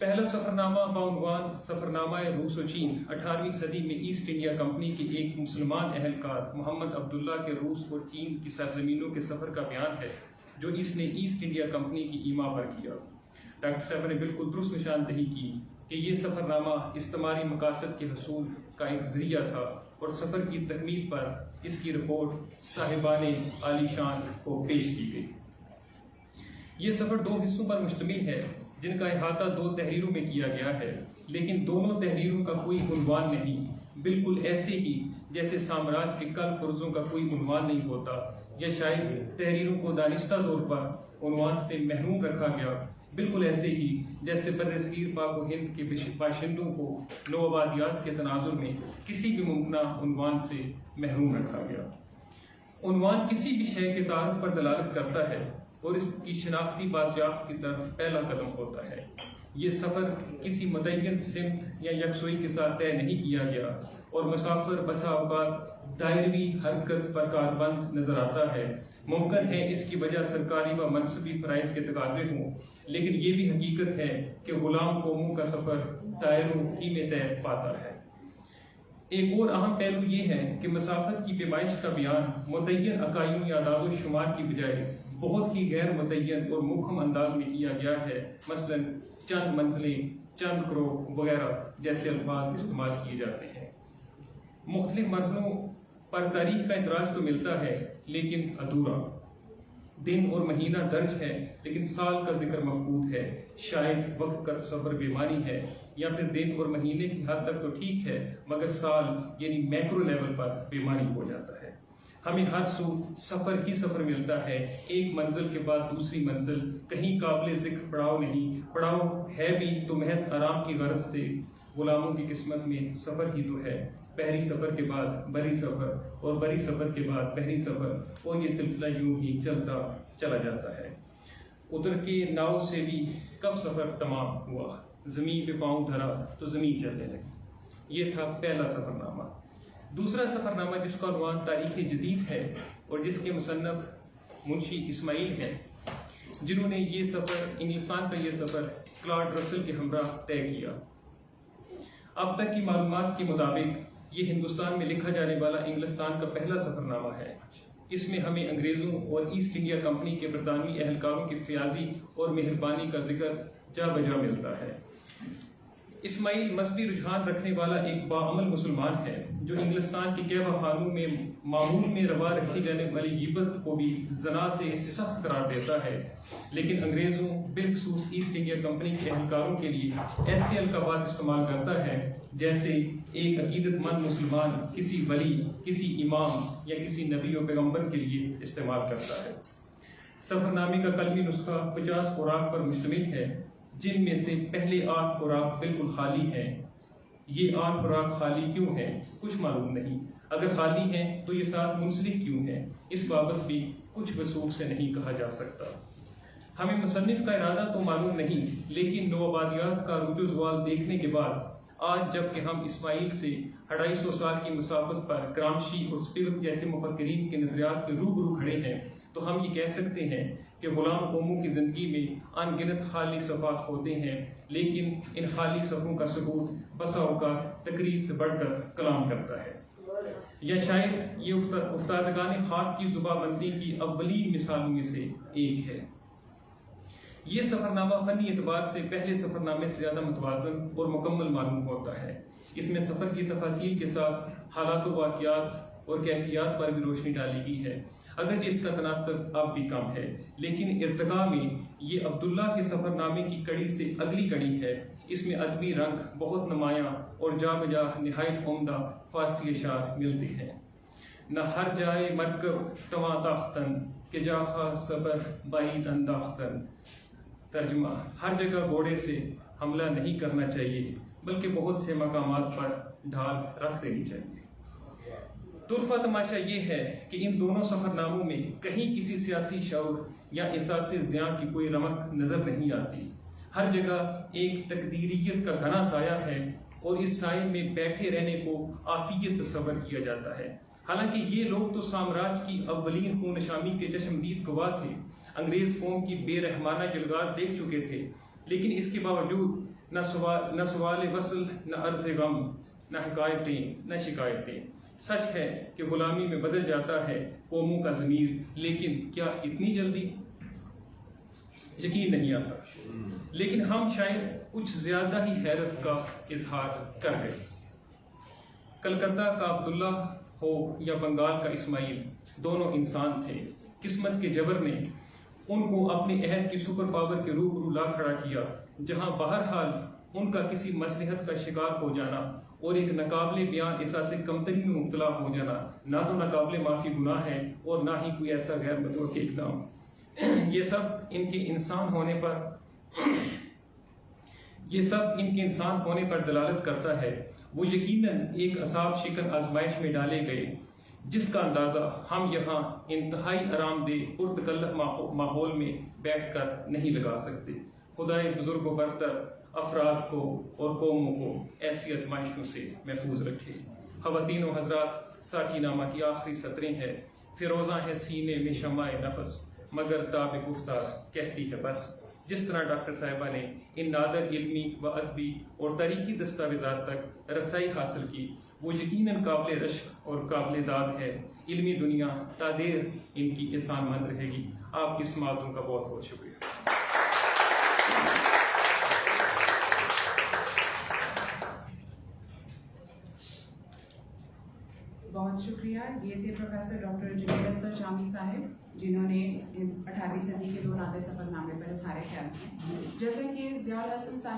پہلا سفرنامہ بعنوان سفرنامہ روس و چین 18ویں صدی میں ایسٹ انڈیا کمپنی کے ایک مسلمان اہلکار محمد عبداللہ کے روس اور چین کی سرزمینوں کے سفر کا بیان ہے جو اس نے ایسٹ انڈیا کمپنی کی ایما پر کیا۔ ڈاکٹر صاحب نے بالکل درست نشاندہی کی کہ یہ سفرنامہ استعماری مقاصد کے حصول کا ایک ذریعہ تھا اور سفر کی تکمیل پر اس کی رپورٹ صاحبان عالی شان کو پیش کی گئی۔ یہ سفر 2 حصوں پر مشتمل ہے جن کا احاطہ 2 تحریروں میں کیا گیا ہے، لیکن دونوں تحریروں کا کوئی عنوان نہیں، بالکل ایسے ہی جیسے سامراج کے کل پرزوں کا کوئی عنوان نہیں ہوتا، یا شاید تحریروں کو دانستہ طور پر عنوان سے محروم رکھا گیا، بالکل ایسے ہی جیسے برصغیر پاک و ہند کے باشندوں کو نوآبادیات کے تناظر میں کسی بھی ممکنہ عنوان سے محروم رکھا گیا۔ عنوان کسی بھی شے کے تعارف پر دلالت کرتا ہے اور اس کی شناختی بازیافت کی طرف پہلا قدم ہوتا ہے۔ یہ سفر کسی متعین سمت یا یکسوئی کے ساتھ طے نہیں کیا گیا اور مسافر بسا اوقات دائرہی حرکت پر کاربند نظر آتا ہے۔ ممکن ہے اس کی وجہ سرکاری و منصبی فرائض کے تقاضے ہوں، لیکن یہ بھی حقیقت ہے کہ غلام قوموں کا سفر دائروں ہی میں طے پاتا ہے۔ ایک اور اہم پہلو یہ ہے کہ مسافت کی پیمائش کا بیان متعین اکائیوں یا اعداد و شمار کی بجائے بہت ہی غیر متعین اور مبہم انداز میں کیا گیا ہے، مثلا چند منزلیں، چند کرو وغیرہ جیسے الفاظ استعمال کیے جاتے ہیں۔ مختلف مرحلوں پر تاریخ کا اندراج تو ملتا ہے لیکن ادھورا، دن اور مہینہ درج ہے لیکن سال کا ذکر مفقود ہے، شاید وقت کا تصور بیمانی ہے، یا پھر دن اور مہینے کی حد تک تو ٹھیک ہے مگر سال یعنی میکرو لیول پر بیمانی ہو جاتا ہے۔ ہمیں ہر سو سفر ہی سفر ملتا ہے، ایک منزل کے بعد دوسری منزل، کہیں قابل ذکر پڑاؤ نہیں، پڑاؤ ہے بھی تو محض آرام کی غرض سے۔ غلاموں کی قسمت میں سفر ہی تو ہے، پہلی سفر کے بعد بری سفر اور بری سفر کے بعد پہلی سفر، اور یہ سلسلہ یوں ہی چلتا چلا جاتا ہے۔ اتر کے ناؤ سے بھی کب سفر تمام ہوا، زمین پہ پاؤں دھرا تو زمین چلنے لگی۔ یہ تھا پہلا سفرنامہ۔ دوسرا سفرنامہ جس کا عنوان تاریخ جدید ہے اور جس کے مصنف منشی اسماعیل ہیں، جنہوں نے یہ سفر انگلستان کا یہ سفر کلاڈ رسل کے ہمراہ طے کیا۔ اب تک کی معلومات کے مطابق یہ ہندوستان میں لکھا جانے والا انگلستان کا پہلا سفرنامہ ہے۔ اس میں ہمیں انگریزوں اور ایسٹ انڈیا کمپنی کے برطانوی اہلکاروں کی فیاضی اور مہربانی کا ذکر جا بجا ملتا ہے۔ اسماعیل مذہبی رجحان رکھنے والا ایک باعمل مسلمان ہے جو انگلستان کے کعبہ خانوں میں معمول میں روا رکھی جانے والی غیبت کو بھی زنا سے سخت قرار دیتا ہے، لیکن انگریزوں بالخصوص ایسٹ انڈیا کمپنی کے اہلکاروں کے لیے ایسے القابات استعمال کرتا ہے جیسے ایک عقیدت مند مسلمان کسی ولی، کسی امام یا کسی نبی و پیغمبر کے لیے استعمال کرتا ہے۔ سفرنامے کا قلمی نسخہ 50 اوراق پر مشتمل ہے، جن میں سے پہلے 8 اوراق بالکل خالی ہیں۔ یہ 8 اوراق خالی کیوں ہیں کچھ معلوم نہیں، اگر خالی ہیں تو یہ ساتھ منسلک کیوں ہیں اس بابت بھی کچھ وثوق سے نہیں کہا جا سکتا۔ ہمیں مصنف کا ارادہ تو معلوم نہیں، لیکن نوآبادیات کا رجوع زوال دیکھنے کے بعد آج جب کہ ہم اسماعیل سے 250 سال کی مسافت پر گرامشی اور اسپیوک جیسے مفکرین کے نظریات کے روبرو کھڑے ہیں تو ہم یہ کہہ سکتے ہیں کہ غلام قوموں کی زندگی میں ان گنت خالی صفحات ہوتے ہیں، لیکن ان خالی صفحوں کا ثبوت بسا اوقات تقریر سے بڑھ کر کلام کرتا ہے، یا شاید یہ افتادگان خاک کی زبانبندی کی اولین مثالوں میں سے ایک ہے۔ یہ سفرنامہ فنی اعتبار سے پہلے سفرنامے سے زیادہ متوازن اور مکمل معلوم ہوتا ہے۔ اس میں سفر کی تفاصیل کے ساتھ حالات و واقعات اور کیفیات پر بھی روشنی ڈالی گئی ہے، اگرچہ اس کا تناسب اب بھی کم ہے، لیکن ارتقاء میں یہ عبداللہ کے سفر نامے کی کڑی سے اگلی کڑی ہے۔ اس میں ادبی رنگ بہت نمایاں اور جا بجا نہایت عمدہ فارسی اشعار ملتے ہیں۔ نہ ہر جائے مرکب تواں تاختن کہ جاخا صبر بعید انداختن۔ ترجمہ: ہر جگہ گھوڑے سے حملہ نہیں کرنا چاہیے بلکہ بہت سے مقامات پر ڈھال رکھ دینی چاہیے۔ طرفہ تماشا یہ ہے کہ ان دونوں سفر ناموں میں کہیں کسی سیاسی شعور یا احساس زیاں کی کوئی رمق نظر نہیں آتی۔ ہر جگہ ایک تقدیریت کا گھنا سایہ ہے اور اس سائے میں بیٹھے رہنے کو عافیت تصور کیا جاتا ہے۔ حالانکہ یہ لوگ تو سامراج کی اولین خون نشامی کے چشمدید گواہ تھے، انگریز قوم کی بے رحمانہ جلگات دیکھ چکے تھے، لیکن اس کے باوجود نہ سوال وصل، نہ عرض غم، نہ حکایتیں، نہ شکایتیں۔ سچ ہے کہ غلامی میں بدل جاتا ہے قوموں کا ضمیر، لیکن کیا اتنی جلدی؟ یقین نہیں آتا، لیکن ہم شاید کچھ زیادہ ہی حیرت کا اظہار کر گئے۔ کلکتہ کا عبداللہ ہو یا بنگال کا اسماعیل، دونوں انسان تھے۔ قسمت کے جبر نے ان کو اپنے عہد کی سپر پاور کے روبرو لا کھڑا کیا، جہاں بہرحال ان کا کسی مصلحت کا شکار ہو جانا اور ایک ناقابل بیان احساس کمتری میں مبتلا ہو جانا نہ تو ناقابل معافی گناہ ہے اور نہ ہی کوئی ایسا غیر متوقع اقدام۔ یہ سب ان کے انسان ہونے پر دلالت کرتا ہے۔ وہ یقیناً ایک عذاب شکن آزمائش میں ڈالے گئے، جس کا اندازہ ہم یہاں انتہائی آرام دہ پرتکلف ماحول میں بیٹھ کر نہیں لگا سکتے۔ خدائے بزرگ و برتر افراد کو اور قوموں کو ایسی آزمائشوں سے محفوظ رکھے۔ خواتین و حضرات، ساقی نامہ کی آخری سطریں ہیں۔ فیروزاں ہے سینے میں شمع نفس، مگر تاب گفتار کہتی ہے بس۔ جس طرح ڈاکٹر صاحبہ نے ان نادر علمی و ادبی اور تاریخی دستاویزات تک رسائی حاصل کی، وہ یقیناً قابل رشک اور قابل داد ہے۔ علمی دنیا تا دیر ان کی احسان مند رہے گی۔ آپ کی سماعتوں کا بہت بہت شکریہ۔ بہت شکریہ۔ یہ تھے پروفیسر ڈاکٹر جنید اصغر جامی صاحب، جنہوں نے 18ویں صدی کے 2 نعت سفر نامے پر اظہار خیال کیا۔ جیسا کہ ضیاء الحسن صاحب